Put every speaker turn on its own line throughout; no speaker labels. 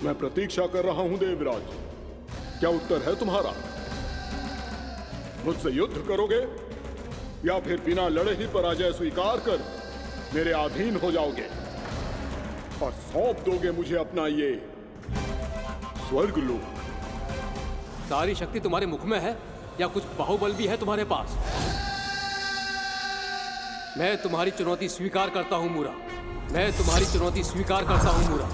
मैं प्रतीक्षा कर रहा हूं देवराज। क्या उत्तर है तुम्हारा? मुझसे युद्ध करोगे या फिर बिना लड़े ही पराजय स्वीकार कर मेरे अधीन हो जाओगे और सौंप दोगे मुझे अपना ये स्वर्ग लोक?
सारी शक्ति तुम्हारे मुख में है या कुछ बाहुबल भी है तुम्हारे पास? मैं तुम्हारी चुनौती स्वीकार करता हूं मूरा। मैं तुम्हारी चुनौती स्वीकार करता हूं मूरा।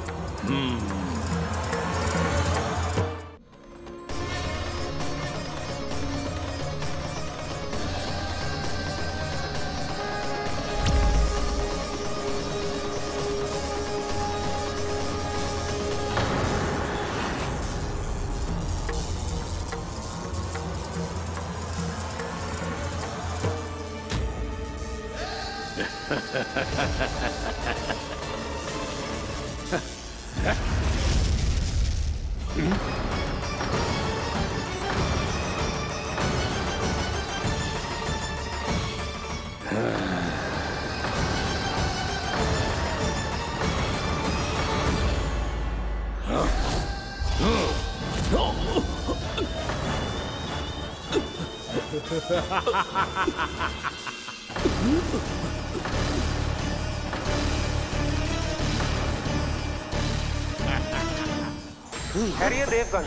खैरिए देवगण,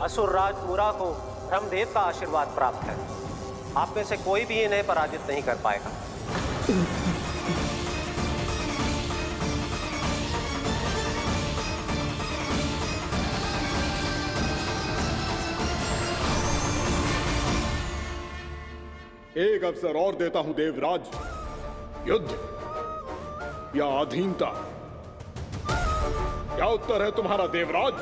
असुर राज मूरा को ब्रह्मदेव का आशीर्वाद प्राप्त है। आप में से कोई भी इन्हें पराजित नहीं कर पाएगा।
एक अवसर और देता हूं देवराज। युद्ध या अधीनता, क्या उत्तर है तुम्हारा देवराज?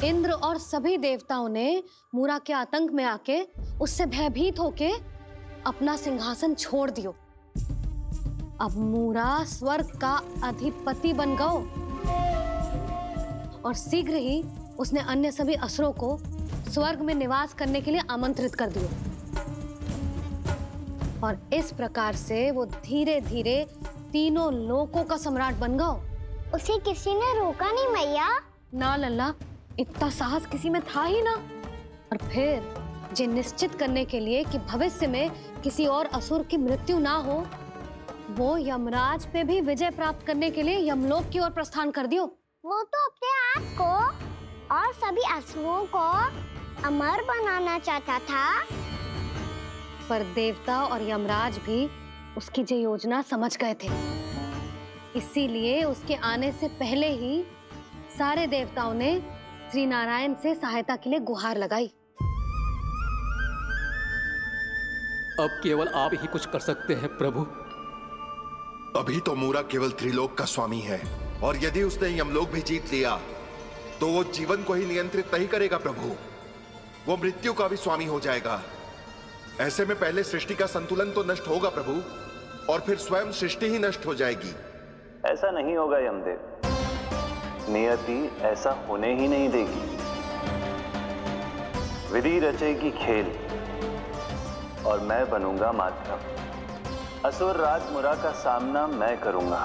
इंद्र और सभी देवताओं ने मूरा के आतंक में आके उससे भयभीत होके अपना सिंहासन छोड़ दियो। अब मूरा स्वर्ग का अधिपति बन गयो और शीघ्र ही उसने अन्य सभी असुरों को स्वर्ग में निवास करने के लिए आमंत्रित कर दियो। और इस प्रकार से वो धीरे धीरे तीनों लोकों का सम्राट बन गयो।
उसे किसी ने रोका नहीं मैया?
ना लल्ला, इतना साहस किसी में था ही ना। और फिर ये निश्चित करने के लिए कि भविष्य में किसी और असुर की मृत्यु ना हो, वो यमराज पे भी विजय प्राप्त करने के लिए यमलोक की ओर प्रस्थान कर दियो।
वो तो अपने आप को और सभी असुरों को अमर बनाना चाहता था।
पर देवता और यमराज भी उसकी ये योजना समझ गए थे। इसीलिए उसके आने से पहले ही सारे देवताओं ने श्री नारायण से सहायता के लिए गुहार लगाई।
अब केवल आप ही कुछ कर सकते हैं प्रभु।
अभी तो मूरा केवल त्रिलोक का स्वामी है, और यदि उसने यमलोक भी जीत लिया तो वो जीवन को ही नियंत्रित नहीं करेगा प्रभु, वो मृत्यु का भी स्वामी हो जाएगा। ऐसे में पहले सृष्टि का संतुलन तो नष्ट होगा प्रभु, और फिर स्वयं सृष्टि ही नष्ट हो जाएगी।
ऐसा नहीं होगा यमदेव, नियति ऐसा होने ही नहीं देगी। विधि रचेगी खेल और मैं बनूंगा माध्यम। असुर राज मूरा का सामना मैं करूंगा।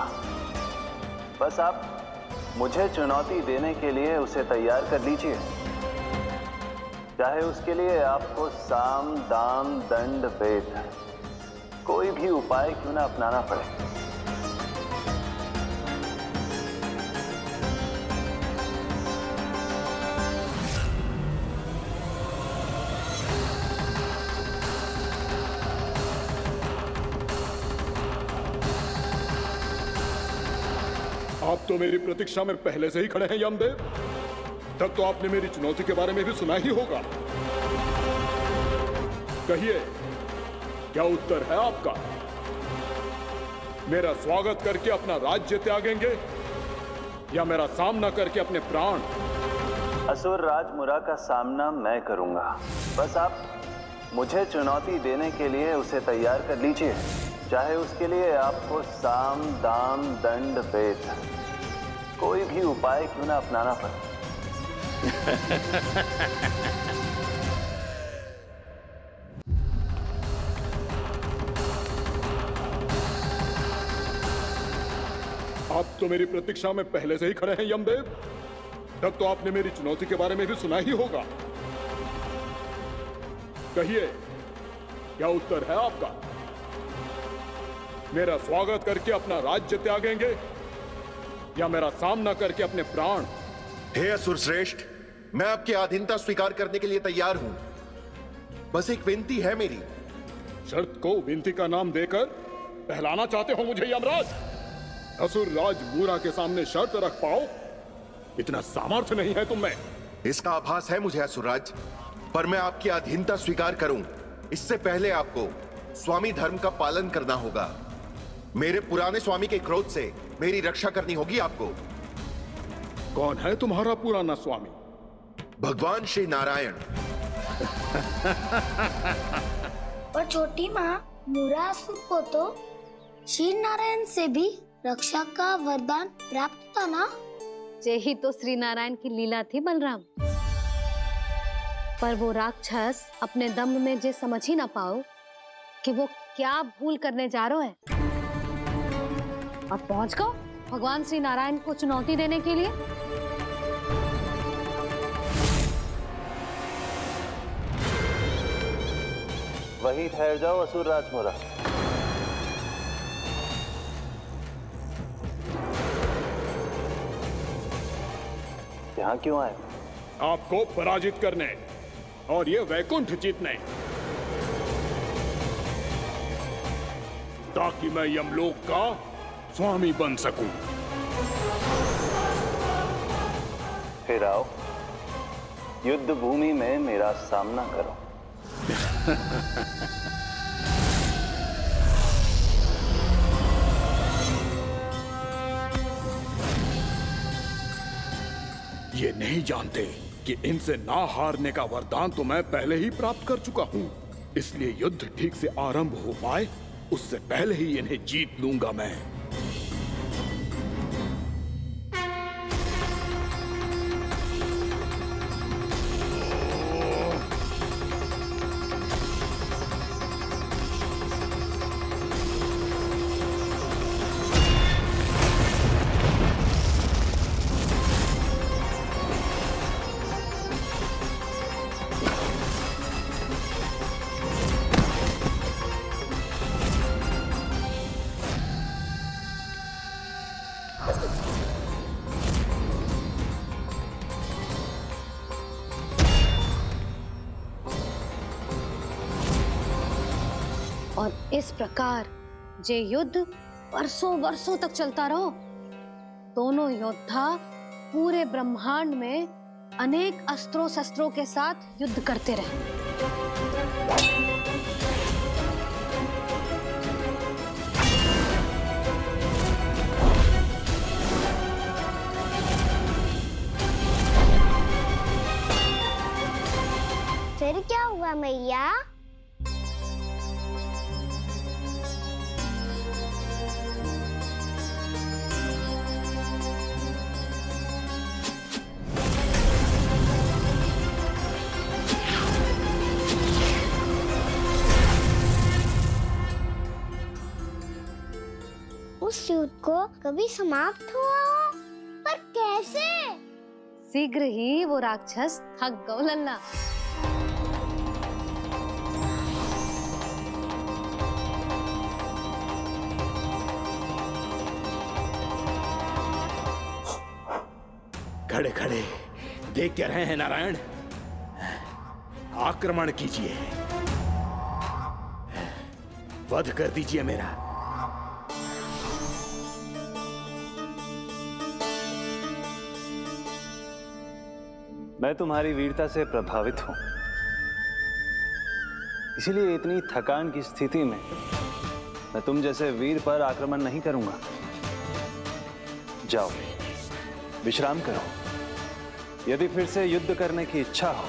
बस आप मुझे चुनौती देने के लिए उसे तैयार कर लीजिए, चाहे उसके लिए आपको साम दाम दंड भेद कोई भी उपाय क्यों ना अपनाना पड़े।
आप तो मेरी प्रतीक्षा में पहले से ही खड़े हैं यमदेव। तब तो आपने मेरी चुनौती के बारे में भी सुना ही होगा। कहिए, क्या उत्तर है आपका? मेरा स्वागत करके अपना राज्य त्यागेंगे या मेरा सामना करके अपने प्राण
असुर राज मुरा का सामना मैं करूंगा। बस आप मुझे चुनौती देने के लिए उसे तैयार कर लीजिए, चाहे उसके लिए आपको साम दाम दंड भेद कोई भी उपाय क्यों ना अपनाना पड़े।
आप तो मेरी प्रतीक्षा में पहले से ही खड़े हैं यमदेव। तब तो आपने मेरी चुनौती के बारे में भी सुना ही होगा। कहिए, क्या उत्तर है आपका? मेरा स्वागत करके अपना राज्य त्यागेंगे या मेरा सामना करके अपने प्राण?
हे असुर श्रेष्ठ, मैं आपकी अधीनता स्वीकार करने के लिए तैयार हूं। बस एक विनती है मेरी।
शर्त को विनती का नाम देकर पहलाना चाहते हो मुझे यमराज? असुर राज मूरा के सामने शर्त रख पाओ, इतना सामर्थ्य नहीं है तुम में।
इसका आभास है मुझे असुरराज, पर मैं आपकी अधीनता स्वीकार करूं इससे पहले आपको स्वामी धर्म का पालन करना होगा। मेरे पुराने स्वामी के क्रोध से मेरी रक्षा करनी होगी आपको।
कौन है तुम्हारा पुराना स्वामी?
भगवान श्री नारायण।
पर छोटी माँ, मूरासुर को तो श्री नारायण से भी रक्षा का वरदान प्राप्त था ना?
यही तो श्री नारायण की लीला थी बलराम। पर वो राक्षस अपने दम में जे समझ ही ना पाओ कि वो क्या भूल करने जा रहे हैं। अब पहुंच गो भगवान श्री नारायण को चुनौती देने के लिए।
वही ठहर जाओ असुर राज मुरा। यहाँ क्यों आए?
आपको पराजित करने और ये वैकुंठ जीतने, ताकि मैं यमलोक का स्वामी बन सकूं।
फिर आओ, युद्ध भूमि में मेरा सामना करो।
ये नहीं जानते कि इनसे ना हारने का वरदान तो मैं पहले ही प्राप्त कर चुका हूं। इसलिए युद्ध ठीक से आरंभ हो पाए उससे पहले ही इन्हें जीत लूंगा मैं।
और इस प्रकार जे युद्ध वर्षों वर्षों तक चलता रहो। दोनों योद्धा पूरे ब्रह्मांड में अनेक अस्त्रों शस्त्रों के साथ युद्ध करते रहे।
फिर क्या हुआ मैया? उस युद्ध को कभी समाप्त हुआ हो, पर कैसे?
शीघ्र ही वो राक्षस थक गौ लल्ला।
खड़े खड़े देख क्या रहे हैं नारायण? आक्रमण कीजिए, वध कर दीजिए मेरा।
मैं तुम्हारी वीरता से प्रभावित हूं, इसीलिए इतनी थकान की स्थिति में मैं तुम जैसे वीर पर आक्रमण नहीं करूंगा। जाओ विश्राम करो, यदि फिर से युद्ध करने की इच्छा हो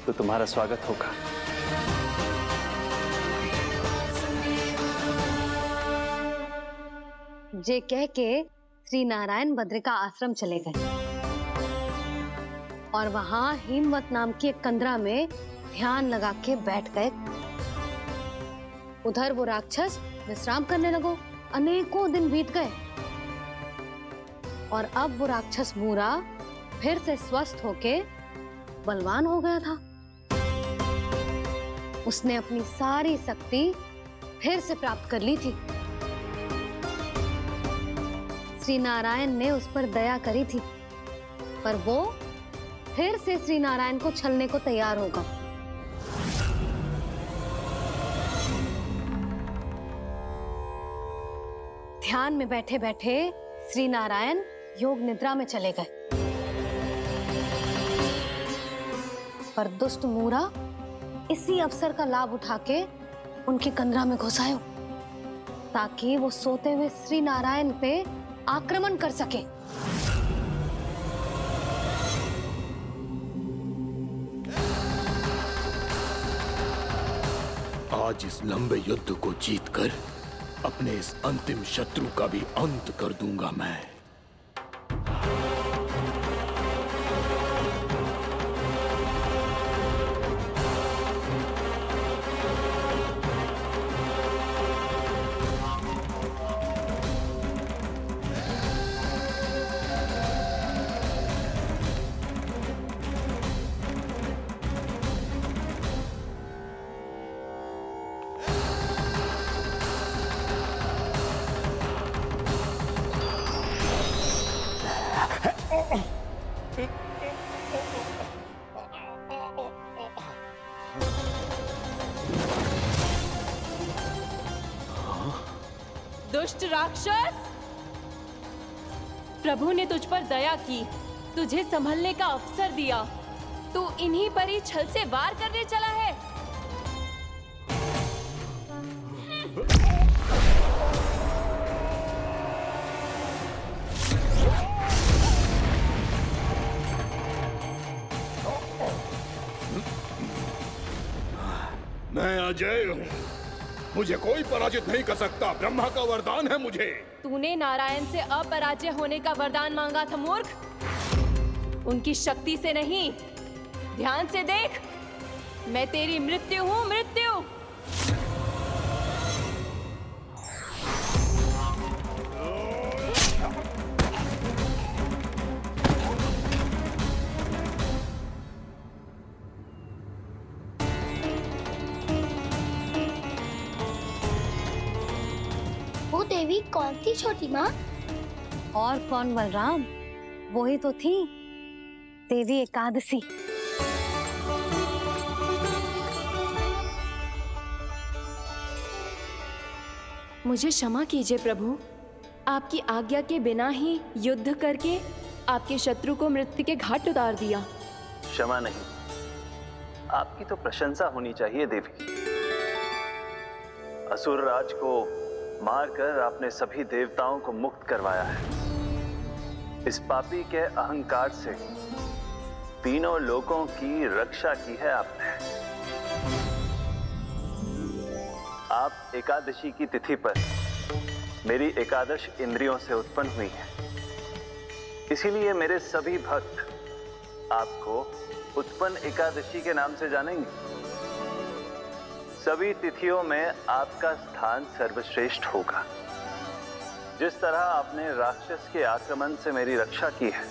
तो तुम्हारा स्वागत होगा।
जे कह के श्री नारायण बद्रिका आश्रम चले गए और वहां हिमवत नाम की एक कंदरा में ध्यान लगा के बैठ गए। उधर वो राक्षस विश्राम करने लगो। अनेकों दिन बीत गए और अब वो राक्षस मूरा फिर से स्वस्थ होके बलवान हो गया था। उसने अपनी सारी शक्ति फिर से प्राप्त कर ली थी। श्री नारायण ने उस पर दया करी थी, पर वो फिर से श्री नारायण को छलने को तैयार होगा। ध्यान में बैठे बैठे श्री नारायण योग निद्रा में चले गए, पर दुष्ट मूरा इसी अवसर का लाभ उठा के उनकी कंदरा में घुस आयो ताकि वो सोते हुए श्री नारायण पे आक्रमण कर सके।
आज इस लंबे युद्ध को जीतकर अपने इस अंतिम शत्रु का भी अंत कर दूंगा मैं।
दुष्ट राक्षस, प्रभु ने तुझ पर दया की, तुझे संभलने का अवसर दिया। तू इन्हीं पर ही छल से वार करने चला है।
मैं अजय हूँ, मुझे कोई पराजित नहीं कर सकता। ब्रह्मा का वरदान है मुझे।
तूने नारायण से अपराजय होने का वरदान मांगा था मूर्ख, उनकी शक्ति से नहीं। ध्यान से देख, मैं तेरी मृत्यु हूँ, मृत्यु।
वो देवी कौन थी छोटी माँ?
और कौन बलराम, वही तो थी देवी एकादशी।
मुझे क्षमा कीजिए प्रभु, आपकी आज्ञा के बिना ही युद्ध करके आपके शत्रु को मृत्यु के घाट उतार दिया।
क्षमा नहीं, आपकी तो प्रशंसा होनी चाहिए देवी। असुर राज को मारकर आपने सभी देवताओं को मुक्त करवाया है। इस पापी के अहंकार से तीनों लोकों की रक्षा की है आपने। आप एकादशी की तिथि पर मेरी एकादश इंद्रियों से उत्पन्न हुई हैं। इसीलिए मेरे सभी भक्त आपको उत्पन्न एकादशी के नाम से जानेंगे। सभी तिथियों में आपका स्थान सर्वश्रेष्ठ होगा। जिस तरह आपने राक्षस के आक्रमण से मेरी रक्षा की है,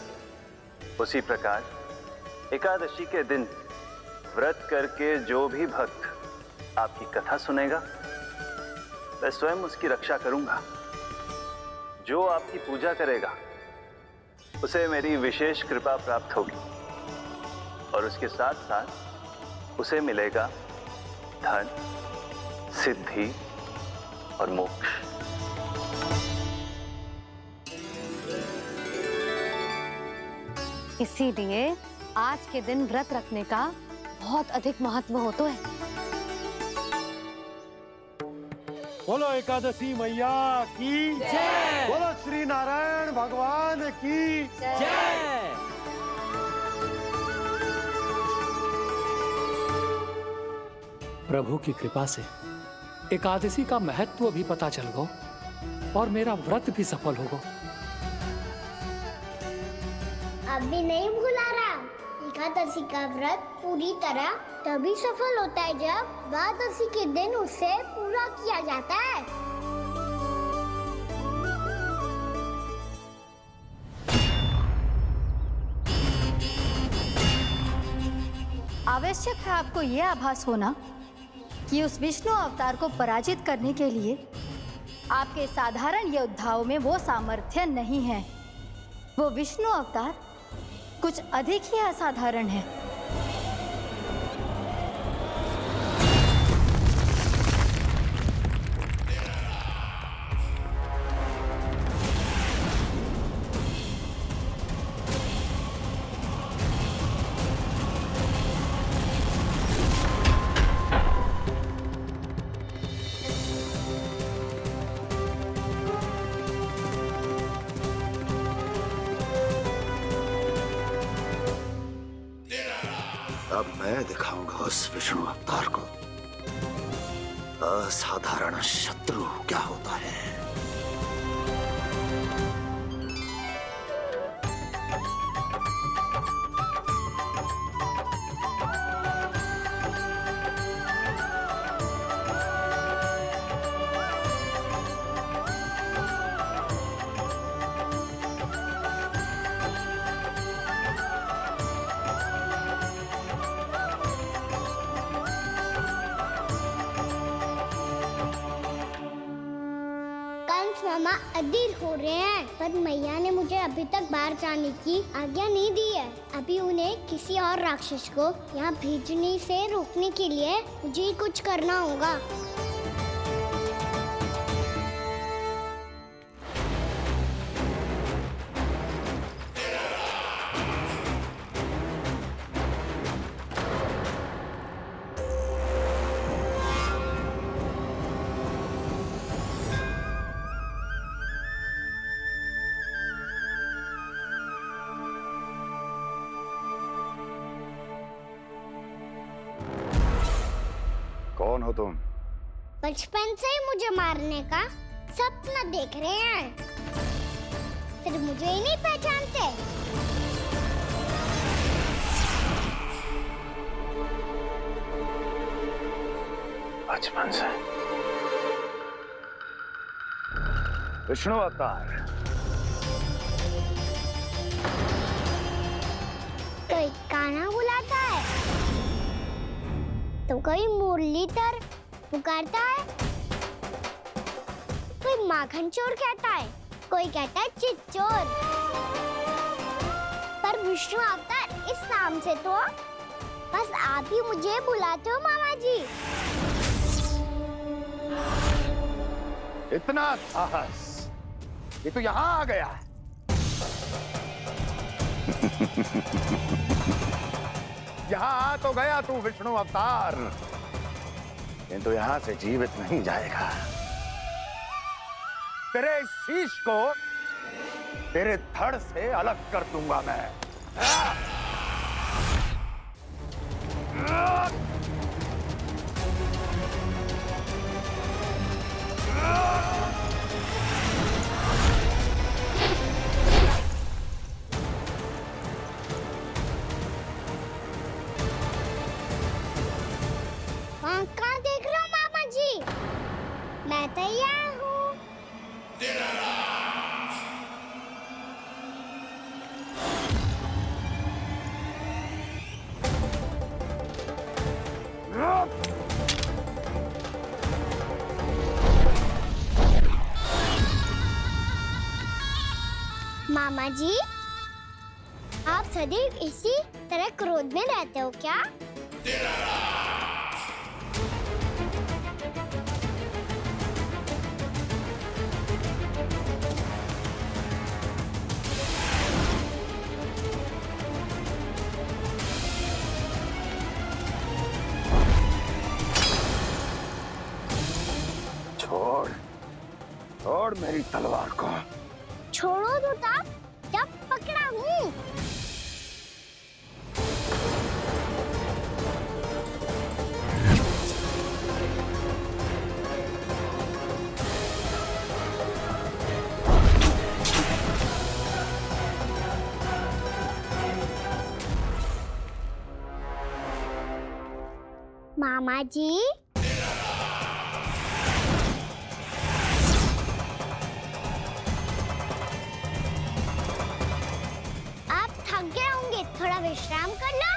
उसी प्रकार एकादशी के दिन व्रत करके जो भी भक्त आपकी कथा सुनेगा, मैं स्वयं उसकी रक्षा करूंगा। जो आपकी पूजा करेगा उसे मेरी विशेष कृपा प्राप्त होगी और उसके साथ साथ उसे मिलेगा धन, सिद्धि और मोक्ष।
इसीलिए आज के दिन व्रत रखने का बहुत अधिक महत्व होता है।
बोलो एकादशी मैया की जय। बोलो श्री नारायण भगवान की जय।
प्रभु की कृपा से एकादशी का महत्व भी पता चल गया और मेरा व्रत भी सफल हो गया।
अभी नहीं भूला रहा, एकादशी का व्रत पूरी तरह तभी सफल होता है जब द्वादशी के दिन उसे पूरा किया जाता है।
आवश्यक है आपको यह आभास होना कि उस विष्णु अवतार को पराजित करने के लिए आपके साधारण योद्धाओं में वो सामर्थ्य नहीं है। वो विष्णु अवतार कुछ अधिक ही असाधारण है।
अब मैं दिखाऊंगा उस विष्णु अवतार को असाधारण शत्रु क्या होता है।
मामा अधीर हो रहे हैं, पर मैया ने मुझे अभी तक बाहर जाने की आज्ञा नहीं दी है। अभी उन्हें किसी और राक्षस को यहाँ भेजने से रोकने के लिए मुझे ही कुछ करना होगा।
कौन हो तुम?
बचपन से ही मुझे मारने का सपना देख रहे हैं, फिर मुझे ही नहीं पहचानते।
बचपन से विष्णु अवतार।
कोई कान्हा बुलाता है तो कोई मुरलीधर पुकारता है, कोई माखन चोर कहता है, कोई कहता है चिच्चोर। पर विष्णु अवतार इस नाम से तो बस आप ही मुझे बुलाते हो मामा जी।
इतना साहस, ये तो यहाँ आ गया है। यहाँ आ तो गया तू विष्णु अवतार, किंतु यहाँ से जीवित नहीं जाएगा। तेरे शीश को तेरे धड़ से अलग कर दूंगा मैं।
कहाँ देख रहे हो मामा जी? मैं तैयार हूँ। मामा जी, आप सदैव इसी तरह क्रोध में रहते हो क्या?
छोड़ मेरी तलवार को।
छोड़ो तो तब जब पकड़ा हूँ। मामा जी, आप थक गए होंगे, थोड़ा विश्राम कर लो।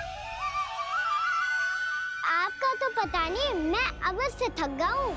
आपका तो पता नहीं, मैं अवश्य थक गया हूँ।